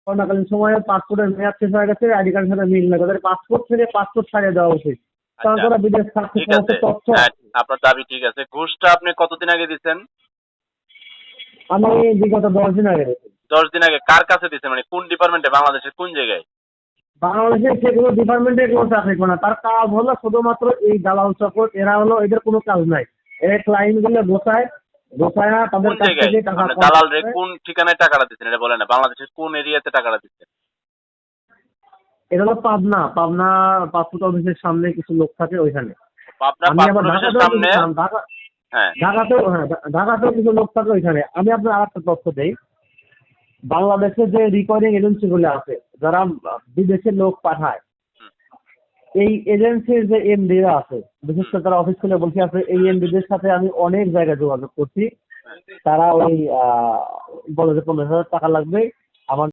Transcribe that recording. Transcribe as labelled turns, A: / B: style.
A: করোনাকালীন সময়ে পাসপোর্টের মেয়াদ শেষ হয়ে গেছে, আইডি কার্ডের সাথে মিল না, তাদের পাসপোর্ট থেকে পাসপোর্ট ছাড়িয়ে দেওয়া উচিত, কারণ
B: আচ্ছা
A: তারা বিদেশ থাকতে
B: ঠিক
A: সমস্ত
B: আছে,
A: তথ্য।
B: হ্যাঁ আপনার দাবি ঠিক আছে। ঘুষটা আপনি কতদিন আগে দিচ্ছেন?
A: আমি বিগত 10 দিন আগে গেছি।
B: 10 দিন আগে কার কাছে দিচ্ছেন, মানে কোন ডিপার্টমেন্টে, বাংলাদেশের কোন জায়গায়?
A: বাংলাদেশের যে কোনো ডিপার্টমেন্টে কোনো চাকরি করে না, তার কাজ হলো শুধুমাত্র এই দালাল চক্র, এরা হলো এদের কোনো কাজ নাই, এরা ক্লায়েন্ট গুলো গোছায় গোছায় তাদের
B: কোন
A: কাছ
B: জায়গায়
A: থেকে টাকা
B: আপনি
A: কামাই
B: দালাল রে
A: করে।
B: কোন ঠিকানায় টাকাটা দিচ্ছেন এটা বলেন না, বাংলাদেশের কোন এরিয়াতে টাকাটা দিচ্ছেন?
A: এটা হলো পাবনা, পাবনা পাসপোর্ট অফিসের সামনে কিছু লোক থাকে ওইখানে।
B: আপনার
A: আমি আবার
B: পাসপোর্ট অফিসের
A: ঢাকাতেও
B: সামনে?
A: গেছিলাম,
B: হ্যাঁ
A: ঢাকাতেও কিছু লোক থাকে ওইখানে। আমি আপনার আর একটা তথ্য দেই, বাংলাদেশে যে রিকর্ডিং এজেন্সি গুলো আছে যারা বিদেশে লোক পাঠায়,
B: হুম,
A: এই এজেন্সির যে এমডিরা আছে, বিশেষ করে তারা অফিস খুলে বসে আছে, এই এমডিদের সাথে আমি অনেক জায়গায় যোগাযোগ করছি।
B: হ্যাঁ।
A: তারা ওই বলে যে 15,000 টাকা লাগবে,